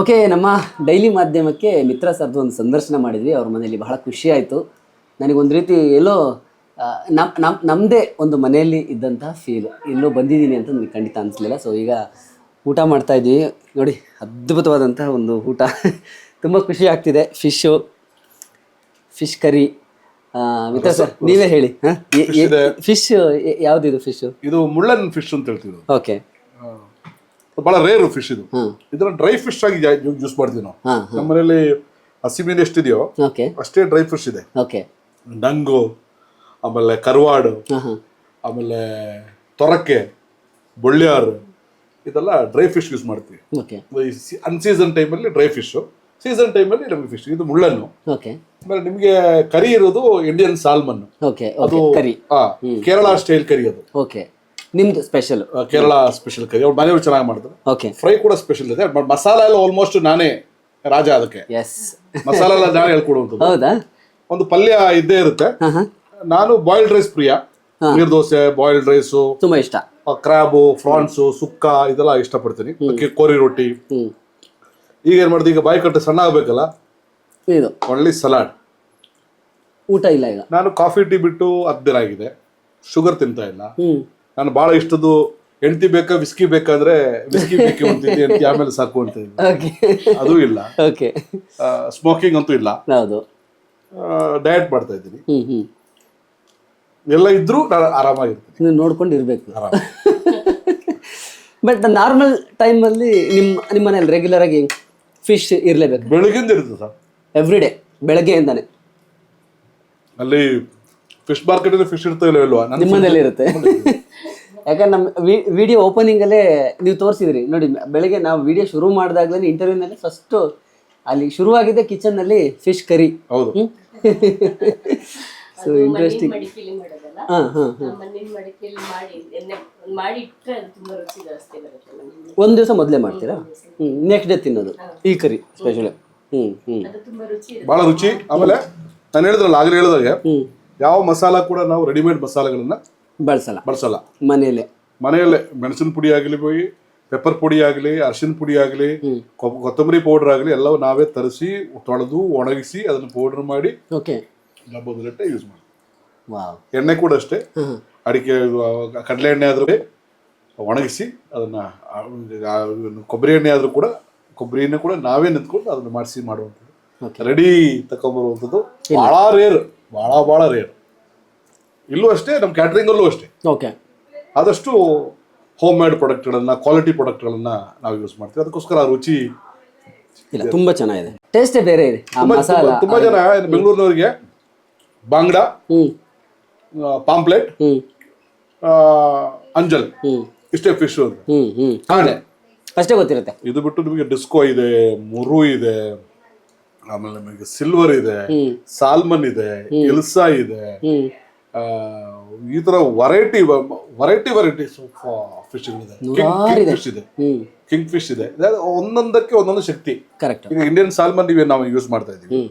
Okay, ನಮ್ಮ daily ಮಾಧ್ಯಮಕ್ಕೆ ಮಿತ್ರ ಸರ್ದು ಒಂದು ಸಂದರ್ಶನ ಮಾಡಿದ್ವಿ. ಅವ್ರ ಮನೆಯಲ್ಲಿ ಬಹಳ ಖುಷಿ ಆಯಿತು. ನನಗೊಂದು ರೀತಿ ಎಲ್ಲೋ ನಮ್ಮದೇ ಒಂದು ಮನೆಯಲ್ಲಿ ಇದ್ದಂತಹ ಫೀಲು, ಎಲ್ಲೋ ಬಂದಿದ್ದೀನಿ ಅಂತ ನನಗೆ ಖಂಡಿತ ಅನಿಸ್ಲಿಲ್ಲ. ಸೊ ಈಗ ಊಟ ಮಾಡ್ತಾ ಇದ್ದೀವಿ ನೋಡಿ, ಅದ್ಭುತವಾದಂತಹ ಒಂದು ಊಟ. ತುಂಬ ಖುಷಿ ಆಗ್ತಿದೆ. Fish curry. ಮಿತ್ರ ಸರ್ ನೀವೇ ಹೇಳಿ, ಫಿಶ್ ಯಾವುದಿದು? ಇದು ಮುಳ್ಳನ್ ಫಿಶ್ ಅಂತ ಹೇಳ್ತೀವಿ. ಓಕೆ, ಬಹಳ ರೇರ್ ಫಿಶ್ ಇದು. ಇದನ್ನ ಡ್ರೈ ಫಿಶ್ ಆಗಿ ಯೂಸ್ ಮಾಡ್ತೀವಿ ನಾವು. ನಮ್ಮ ಮನೆಯಲ್ಲಿ ಹಸಿ ಮೀನು ಎಷ್ಟಿದೆಯೋ ಅಷ್ಟೇ ಡ್ರೈ ಫಿಶ್ ಇದೆ. ಓಕೆ, ಡಂಗು, ಆಮೇಲೆ ಕರ್ವಾಡು, ಆಮೇಲೆ ತೊರಕೆ, ಬೊಳ್ಳಿಯಾರು, ಇದೆಲ್ಲ ಡ್ರೈ ಫಿಶ್ ಯೂಸ್ ಮಾಡ್ತೀವಿ. ಅನ್ಸೀಸನ್ ಟೈಮಲ್ಲಿ ಡ್ರೈ ಫಿಶ್, ಸೀಸನ್ ಟೈಮಲ್ಲಿ ನಮಗೆ ಫಿಶ್. ಇದು ಮುಳ್ಳನ್ನು. ಆಮೇಲೆ ನಿಮಗೆ ಕರಿ ಇರೋದು ಇಂಡಿಯನ್ ಸಾಲ್ಮನ್. ಅದು ಕೇರಳ ಸ್ಟೈಲ್ ಕರಿ. ಅದು ನಿಮ್ದು ಸ್ಪೆಷಲ್, ಕೇರಳ ಸ್ಪೆಷಲ್ ಕರಿ. ಅವ್ರು ಮನೆಯವರು ಚೆನ್ನಾಗಿ ಮಾಡ್ತಾರೆ. ಫ್ರೈ ಕೂಡ ಸ್ಪೆಷಲ್ ಇದೆ. ಮಸಾಲ ಎಲ್ಲ ಆಲ್ಮೋಸ್ಟ್ ನಾನೇ ರಾಜ ಅದಕ್ಕೆ. ಮಸಾಲ ಎಲ್ಲ ನಾನೇ ಹೇಳ್ಕೊಡುವಂಥದ್ದು. ಹೌದಾ? ಒಂದು ಪಲ್ಯ ಇದ್ದೇ ಇರುತ್ತೆ. ನಾನು ಬಾಯ್ಲ್ಡ್ ರೈಸ್ ಪ್ರಿಯ. ನೀರ್ ದೋಸೆ, ಬಾಯ್ಲ್ಡ್ ರೈಸು ತುಂಬಾ ಇಷ್ಟ. ಕ್ರಾಬು, ಫ್ರಾನ್ಸು, ಸುಕ್ಕ ಇದೆಲ್ಲ ಇಷ್ಟಪಡ್ತೀನಿ. ಕೋರಿ ರೊಟ್ಟಿ. ಈಗ ಏನ್ ಮಾಡ್ತೀವಿ, ಈಗ ಬಾಯಿ ಕಟ್ಟೆ ಸಣ್ಣ ಆಗ್ಬೇಕಲ್ಲ, ಇದು ಒಳ್ಳೆ ಸಲಾಡ್. ಊಟ ಇಲ್ಲ ಈಗ. ನಾನು ಕಾಫಿ ಟೀ ಬಿಟ್ಟು 10 ದಿನ ಆಗಿದೆ. ಶುಗರ್ ತಿಂತಾ ಇಲ್ಲ. ನಾನು ಬಹಳ ಇಷ್ಟದ್ದು ಹೆಂಡತಿ ಬೇಕಾ ವಿಸ್ಕಿ ಬೇಕಾದ್ರೆ ವಿಸ್ಕಿ ಬೇಕು ಅಂತಿದ್ದೆ, ಹೆಂಡತಿ ಆಮೇಲೆ ಸಾಕು ಅಂತ ಇಲ್ಲ. ಅದು ಇಲ್ಲ. ಸ್ಮೋಕಿಂಗ್ ಅಂತೂ ಇಲ್ಲ. ಡಯಟ್ ಮಾಡ್ತಾ ಇದ್ದೀನಿ. ಎಲ್ಲ ಇದ್ರೂ ನಾನು ಆರಾಮಾಗಿರ್ತೀನಿ. ನೋಡ್ಕೊಂಡು ಇರ್ಬೇಕು. ಬಟ್ ನಾರ್ಮಲ್ ಟೈಮಲ್ಲಿ ನಿಮ್ಮ ಮನೇಲಿ ರೆಗ್ಯುಲರ್ ಆಗಿ ಫಿಶ್ ಇರಲೇಬೇಕು. ಬೆಳಗ್ಗೆಯಿಂದ ಇರುತ್ತೆ ಸರ್, ಎವ್ರಿ ಡೇ ಬೆಳಗ್ಗೆಯಿಂದಾನೆ. ಅಲ್ಲಿ ಫಿಶ್ ಮಾರ್ಕೆಟ್ ಫಿಶ್ ಇರ್ತಾ ಇಲ್ವಾ? ನಿಮ್ಮ ಮನೇಲಿ ಇರುತ್ತೆ. ಯಾಕಂದ್ರೆ ನಮ್ಮ ವಿಡಿಯೋ ಓಪನಿಂಗ್ ಅಲ್ಲೇ ನೀವು ತೋರಿಸಿದ್ರಿ ನೋಡಿ. ಬೆಳಗ್ಗೆ ನಾವು ವಿಡಿಯೋ ಶುರು ಮಾಡಿದಾಗಲೇ ಇಂಟರ್ವ್ಯೂನಲ್ಲಿ ಫಸ್ಟ್ ಅಲ್ಲಿ ಶುರುವಾಗಿದೆ ಕಿಚನ್ ನಲ್ಲಿ ಫಿಶ್ ಕರಿ. ಹೌದು. So interesting. ಒಂದು ದಿವಸ ಮೊದಲೇ ಮಾಡ್ತೀರಾ? ನೆಕ್ಸ್ಟ್ ಡೇ ತಿನ್ನೋದು ಈ ಕರಿ ಸ್ಪೆಷಲ್. ಬಹಳ ರುಚಿ. ಆಮೇಲೆ ನಾನು ಹೇಳಿದ್ರಲ್ಲ ಆಗಲೇ ಹೇಳಿದಾಗೆ, ಯಾವ ಮಸಾಲ ಕೂಡ ನಾವು ರೆಡಿಮೇಡ್ ಮಸಾಲೆಗಳನ್ನ ಬಳಸಲ್ಲ. ಮನೆಯಲ್ಲೇ ಮೆಣಸಿನ ಪುಡಿ ಆಗಲಿ, ಪೆಪ್ಪರ್ ಪುಡಿ ಆಗಲಿ, ಅರಿಶಿನ ಪುಡಿ ಆಗಲಿ, ಕೊತ್ತಂಬರಿ ಪೌಡರ್ ಆಗಲಿ, ಎಲ್ಲವೂ ನಾವೇ ತರಿಸಿ ತೊಳೆದು ಒಣಗಿಸಿ ಅದನ್ನು ಪೌಡರ್ ಮಾಡಿ ಡಬ್ಬದಲ್ಲಿಟ್ಟೆ ಯೂಸ್ ಮಾಡಿ. ಎಣ್ಣೆ ಕೂಡ ಅಷ್ಟೇ. ಅಡಿಕೆ ಕಡಲೆ ಎಣ್ಣೆ ಆದ್ರೂ ಒಣಗಿಸಿ ಅದನ್ನ, ಕೊಬ್ಬರಿ ಎಣ್ಣೆ ಆದ್ರೂ ಕೂಡ ಕೊಬ್ಬರಿ ಎಣ್ಣೆ ಕೂಡ ನಾವೇ ನಿಂತ್ಕೊಂಡು ಅದನ್ನ ಮಾಡಿಸಿ ಮಾಡುವಂಥದ್ದು, ರೆಡಿ ತಗೊಂಡ್ಬರುವಂಥದ್ದು ಬಹಳ ರೇರ್. ಇಲ್ಲೂ ಅಷ್ಟೇ, ನಮ್ಮ ಕ್ಯಾಟ್ರಿಂಗ್ ಅಲ್ಲೂ ಅಷ್ಟೇ. ಆದಷ್ಟು ಹೋಮ್ ಮೇಡ್ ಪ್ರಾಡಕ್ಟ್ಗಳನ್ನ, ಕ್ವಾಲಿಟಿ ಪ್ರಾಡಕ್ಟ್ಗಳನ್ನ ನಾವು ಯೂಸ್ ಮಾಡ್ತೀವಿ. ಅದಕ್ಕೋಸ್ಕರ ಆ ರುಚಿ ಇಲ್ಲ, ತುಂಬಾ ಚೆನ್ನಾಗಿದೆ. ಟೇಸ್ಟೇ ಬೇರೆ ಇದೆ. ತುಂಬಾ ಜನ ಬೆಂಗಳೂರಿನವರಿಗೆ ಬಾಂಗ್ಡಾ, ಪಾಂಪ್ಲೆಟ್, ಅಂಜಲ್ ಇಷ್ಟೇ ಫಿಶ್ ಅಷ್ಟೇ ಗೊತ್ತಿರುತ್ತೆ. ಇದು ಬಿಟ್ಟು ನಿಮಗೆ ಡಿಸ್ಕೋ ಇದೆ, ಮುರು ಇದೆ, ಆಮೇಲೆ ನಮಗೆ ಸಿಲ್ವರ್ ಇದೆ, ಸಾಲ್ಮನ್ ಇದೆ, ಎಲ್ಸಾ ಇದೆ. ಈ ತರ ವೆರೈಟಿ ಫಿಶ್ ಇದೆ. ಕಿಂಗ್ ಫಿಶ್ ಇದೆ. ಒಂದೊಂದಕ್ಕೆ ಒಂದೊಂದು ಶಕ್ತಿ. ಈಗ ಇಂಡಿಯನ್ ಸಾಲ್ಮನ್ ನಾವು ಯೂಸ್ ಮಾಡ್ತಾ ಇದೀವಿ.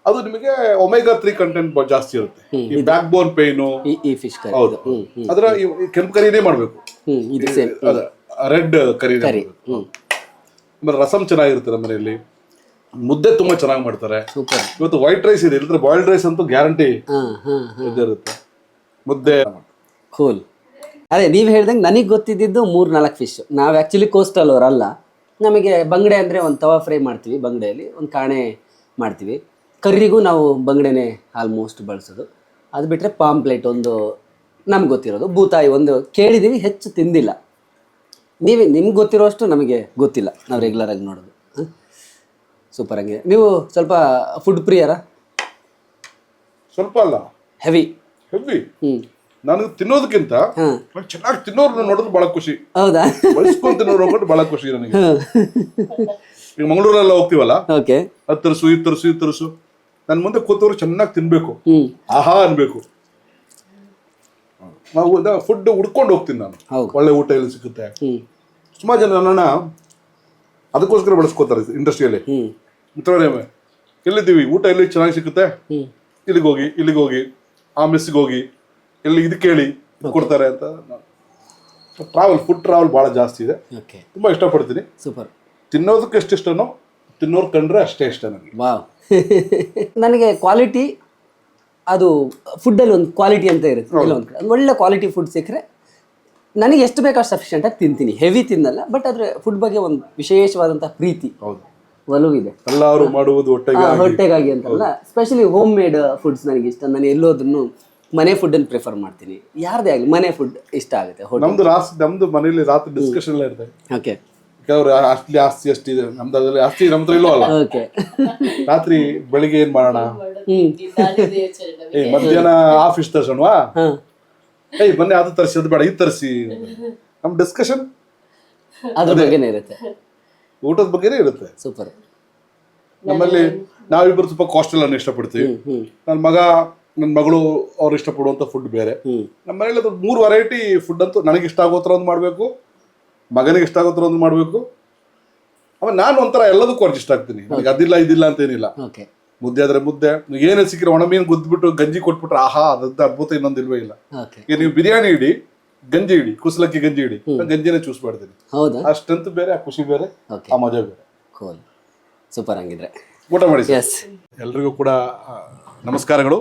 ಅದು ನಿಮಗೆ ಒಮೆಗಾ 3 ಕಂಟೆಂಟ್ ಜಾಸ್ತಿ ಇರುತ್ತೆ. ಈ ಬ್ಯಾಕ್ ಬೋನ್ ಪೇನು ಹೌದು, ಅದರ ಕೆಂಪು ಕರಿನೇ ಮಾಡ್ಬೇಕು, ರೆಡ್ ಕರಿನೇ ಮಾಡ್ಬೇಕು. ಆಮೇಲೆ ರಸಂ ಚೆನ್ನಾಗಿರುತ್ತೆ. ನಮ್ಮ ಮನೆಯಲ್ಲಿ ಮುದ್ದೆ ತುಂಬಾ ಚೆನ್ನಾಗಿ ಮಾಡ್ತಾರೆ. ಇವತ್ತು ವೈಟ್ ರೈಸ್ ಇದೆ, ಇಲ್ಲದ್ರೆ ಬಾಯ್ಲ್ಡ್ ರೈಸ್ ಅಂತೂ ಗ್ಯಾರಂಟಿ ಇರುತ್ತೆ. ಮುದ್ದೆ ಕೂಲ್. ಅದೇ ನೀವು ಹೇಳ್ದಂಗೆ ನನಗೆ ಗೊತ್ತಿದ್ದು 3-4 ಫಿಶ್. ನಾವು ಆ್ಯಕ್ಚುಲಿ ಕೋಸ್ಟಲ್ ಅವರಲ್ಲ. ನಮಗೆ ಬಂಗಡೆ ಅಂದರೆ ಒಂದು ತವಾ ಫ್ರೈ ಮಾಡ್ತೀವಿ, ಬಂಗಡೆಯಲ್ಲಿ ಒಂದು ಕಾಣೆ ಮಾಡ್ತೀವಿ. ಕರ್ರಿಗೂ ನಾವು ಬಂಗಡೆನೇ ಆಲ್ಮೋಸ್ಟ್ ಬಳಸೋದು. ಅದು ಬಿಟ್ಟರೆ ಪಾಂಪ್ಲೆಟ್ ಒಂದು ನಮ್ಗೆ ಗೊತ್ತಿರೋದು, ಬೂತಾಯಿ ಒಂದು ಕೇಳಿದ್ದೀವಿ, ಹೆಚ್ಚು ತಿಂದಿಲ್ಲ. ನಿಮ್ಗೆ ಗೊತ್ತಿರೋಷ್ಟು ನಮಗೆ ಗೊತ್ತಿಲ್ಲ, ನಾವು ರೆಗ್ಯುಲರಾಗಿ ನೋಡೋದು. ಸೂಪರ್ ಆಗಿದೆ. ನೀವು ಸ್ವಲ್ಪ ಫುಡ್ ಪ್ರಿಯರಾ? ಸ್ವಲ್ಪ ಅಲ್ಲ, ಹೆವಿ. ನನಗೆ ತಿನ್ನೋದಕ್ಕಿಂತ ಚೆನ್ನಾಗಿ ತಿನ್ನೋರ್ನ ನೋಡೋದು ಬಹಳ ಖುಷಿ. ಹೌದಾ? ಬಳಸ್ಕೊಂಡು ತಿನ್ನೋರು ನೋಡ್ಕೊಂಡು ಬಹಳ ಖುಷಿ ನನಗೆ. ಈಗ ಮಂಗಳೂರೆಲ್ಲ ಹೋಗ್ತೀವಲ್ಲ, ಅದು ತರಿಸು ಇದು ತರಿಸು ನನ್ನ ಮುಂದೆ ಕೂತವ್ರು ಚೆನ್ನಾಗಿ ತಿನ್ಬೇಕು, ಆಹಾ ಅನ್ಬೇಕು. ನಾವು ಫುಡ್ ಹುಡ್ಕೊಂಡು ಹೋಗ್ತೀನಿ ನಾನು. ಒಳ್ಳೆ ಊಟ ಎಲ್ಲಿ ಸಿಗುತ್ತೆ. ಸುಮಾರು ಜನ ನನ್ನನ್ನ ಅದಕ್ಕೋಸ್ಕರ ಬಳಸ್ಕೋತಾರೆ ಇಂಡಸ್ಟ್ರಿಯಲ್ಲಿ. ಎಲ್ಲಿದ್ದೀವಿ, ಊಟ ಎಲ್ಲಿ ಚೆನ್ನಾಗಿ ಸಿಗುತ್ತೆ, ಇಲ್ಲಿಗೆ ಹೋಗಿ ಆ ಮೆಸ್ಸಿಗೆ ಹೋಗಿ ಎಲ್ಲಿ ಇದು ಕೇಳಿ ಕೊಡ್ತಾರೆ ಅಂತ. ಫುಡ್ ಟ್ರಾವೆಲ್ ಬಹಳ ಜಾಸ್ತಿ ಇದೆ. ತುಂಬಾ ಇಷ್ಟಪಡ್ತೀನಿ. ಸೂಪರ್. ತಿನ್ನೋದಕ್ಕೆ ಎಷ್ಟು ಇಷ್ಟನೋ ತಿನ್ನೋರು ಕಂಡ್ರೆ ಅಷ್ಟೇ ಇಷ್ಟ ನನಗೆ. ವಾವ್. ನನಗೆ ಕ್ವಾಲಿಟಿ, ಅದು ಫುಡ್ಡಲ್ಲಿ ಒಂದು ಕ್ವಾಲಿಟಿ ಅಂತ ಇರುತ್ತೆ. ಇಲ್ಲ ಒಂದು ಕಡೆ ಒಳ್ಳೆ ಕ್ವಾಲಿಟಿ ಫುಡ್ ಸಿಕ್ಕರೆ ನನಗೆ ಎಷ್ಟು ಬೇಕು ಅಷ್ಟು ಸಫಿಷಿಯೆಂಟಾಗಿ ತಿಂತೀನಿ. ಹೆವಿ ತಿನ್ನಲ್ಲ, ಬಟ್ ಆದರೆ ಫುಡ್ ಬಗ್ಗೆ ಒಂದು ವಿಶೇಷವಾದಂಥ ಪ್ರೀತಿ, ಹೌದು, ಒಲವಿದೆ. ಎಲ್ಲರೂ ಮಾಡುವುದು ಹೊಟ್ಟೆಗಾಗಿ ಅಂತಲ್ಲ, ಸ್ಪೆಷಲಿ ಹೋಮ್ ಮೇಡ್ ಫುಡ್ಸ್ ನನಗೆ ಇಷ್ಟ. ನಾನು ಎಲ್ಲೋದ್ರೂ ಮನೆ ಫುಡ್ಡನ್ನು ಪ್ರಿಫರ್ ಮಾಡ್ತೀನಿ. ಯಾರದೇ ಆಗಲಿ ಮನೆ ಫುಡ್ ಇಷ್ಟ ಆಗುತ್ತೆ. ನಮ್ದು ಮನೇಲಿ ರಾತ್ರಿ ಡಿಸ್ಕಷನ್ ಎಲ್ಲ ಇರ್ತದೆ. ಓಕೆ, ಅವ್ರು ಅಷ್ಟೇ ಆಸ್ತಿ ಅಷ್ಟಿದೆ, ನಮ್ದು ಅದರಲ್ಲಿ ಆಸ್ತಿ ನಮ್ಮ ಹತ್ರ ಇಲ್ವಲ್ಲ. ಓಕೆ, ರಾತ್ರಿ ಬೆಳಿಗ್ಗೆ ಏನ್ ಮಾಡೋಣ, ಮಧ್ಯಾಹ್ನ ಆಫೀಸ್ ತರ್ಸೋಣವಾ, ಮೊನ್ನೆ ಅದು ತರಿಸಿ, ಅದು ಬೇಡ ಇದು ತರಿಸಿ. ನಮ್ ಡಿಸ್ಕಷನ್ ಅದ್ರ ಬಗ್ಗೆನೇ ಇರುತ್ತೆ, ಊಟದ ಬಗ್ಗೆನೇ ಇರುತ್ತೆ. ಸೂಪರ್. ನಮ್ಮಲ್ಲಿ ನಾವಿಬ್ಬರು ಸ್ವಲ್ಪ ಕಾಸ್ಟಲ್ ಅನ್ನು ಇಷ್ಟಪಡ್ತೀವಿ. ನನ್ನ ಮಗ ನನ್ನ ಮಗಳು ಅವ್ರು ಇಷ್ಟಪಡುವಂತ ಫುಡ್ ಬೇರೆ. ನಮ್ಮ ಮನೇಲಿ ಅದು 3 ವೆರೈಟಿ ಫುಡ್ ಅಂತೂ ನನಗೆ ಇಷ್ಟ ಆಗೋ ಥರ ಒಂದು ಮಾಡಬೇಕು, ಮಗನಿಗೆ ಇಷ್ಟ ಆಗೋ ಥರ ಒಂದು ಮಾಡಬೇಕು. ಆಮೇಲೆ ನಾನು ಒಂಥರ ಎಲ್ಲದಕ್ಕೂ ಅಡ್ಜಸ್ಟ್ ಆಗ್ತೀನಿ. ನನಗೆ ಅದಿಲ್ಲ ಇದಿಲ್ಲ ಅಂತ ಏನಿಲ್ಲ. ಮುದ್ದೆ ಆದ್ರೆ ಮುದ್ದೆ, ಏನೇ ಸಿಕ್ಕಿರೋ ಒಣ ಮೀನು ಗುದ್ಬಿಟ್ಟು ಗಂಜಿ ಕೊಟ್ಬಿಟ್ರೆ ಆಹಾ, ಅದಂತ ಅದ್ಭುತ ಇನ್ನೊಂದು ಇಲ್ವೇ ಇಲ್ಲ. ಈಗ ನೀವು ಬಿರಿಯಾನಿ ಇಡಿ, ಗಂಜಿ ಇಡಿ, ಕುಸಲಕ್ಕಿ ಗಂಜಿ ಇಡಿ, ಗಂಜಿನೇ ಚೂಸ್ ಮಾಡ್ತೀನಿ. ಆ ಸ್ಟ್ರೆಂತ್ ಬೇರೆ, ಆ ಖುಷಿ ಬೇರೆ, ಆ ಮಜಾ ಬೇರೆ. ಸೂಪರ್. ಹಂಗಿದ್ರೆ ಊಟ ಮಾಡಿ. ಎಲ್ರಿಗೂ ಕೂಡ ನಮಸ್ಕಾರಗಳು.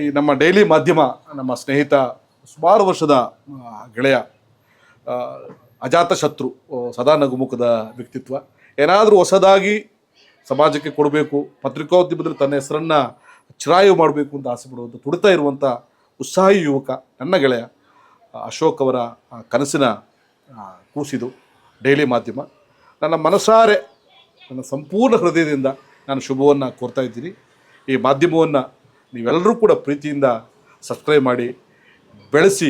ಈ ನಮ್ಮ ಡೈಲಿ ಮಾಧ್ಯಮ, ನಮ್ಮ ಸ್ನೇಹಿತ, ಸುಮಾರು ವರ್ಷದ ಗೆಳೆಯ, ಅಜಾತ ಶತ್ರು, ಸದಾ ನಗುಮುಖದ ವ್ಯಕ್ತಿತ್ವ, ಏನಾದರೂ ಹೊಸದಾಗಿ ಸಮಾಜಕ್ಕೆ ಕೊಡಬೇಕು, ಪತ್ರಿಕೋದ್ಯಮದಲ್ಲಿ ತನ್ನ ಹೆಸರನ್ನು ಚಿರಾಯು ಮಾಡಬೇಕು ಅಂತ ಆಸೆ ಪಡುವಂಥ, ತುಡಿತಾ ಇರುವಂಥ ಉತ್ಸಾಹಿ ಯುವಕ ನನ್ನ ಗೆಳೆಯ ಅಶೋಕ್ ಅವರ ಕನಸಿನ ಕೂಸಿದು ಡೈಲಿ ಮಾಧ್ಯಮ. ನನ್ನ ಮನಸಾರೆ, ನನ್ನ ಸಂಪೂರ್ಣ ಹೃದಯದಿಂದ ನಾನು ಶುಭವನ್ನು ಕೋರ್ತಾ ಇದ್ದೀನಿ. ಈ ಮಾಧ್ಯಮವನ್ನು ನೀವೆಲ್ಲರೂ ಕೂಡ ಪ್ರೀತಿಯಿಂದ ಸಬ್ಸ್ಕ್ರೈಬ್ ಮಾಡಿ ಬೆಳೆಸಿ.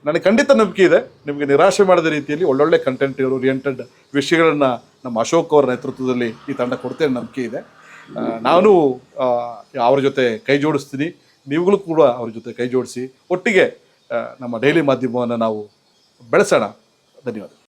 ನನಗೆ ಖಂಡಿತ ನಂಬಿಕೆ ಇದೆ, ನಿಮಗೆ ನಿರಾಶೆ ಮಾಡದ ರೀತಿಯಲ್ಲಿ ಒಳ್ಳೊಳ್ಳೆ ಕಂಟೆಂಟ್ ಓರಿಯೆಂಟೆಡ್ ವಿಷಯಗಳನ್ನು ನಮ್ಮ ಅಶೋಕ್ ಅವರ ನೇತೃತ್ವದಲ್ಲಿ ಈ ತಂಡ ಕೊಡ್ತೇನೆ ನಂಬಿಕೆ ಇದೆ. ನಾನು ಅವ್ರ ಜೊತೆ ಕೈ ಜೋಡಿಸ್ತೀನಿ, ನೀವುಗಳು ಕೂಡ ಅವ್ರ ಜೊತೆ ಕೈ ಜೋಡಿಸಿ ಒಟ್ಟಿಗೆ ನಮ್ಮ ಡೈಲಿ ಮಾಧ್ಯಮವನ್ನು ನಾವು ಬೆಳೆಸೋಣ. ಧನ್ಯವಾದ.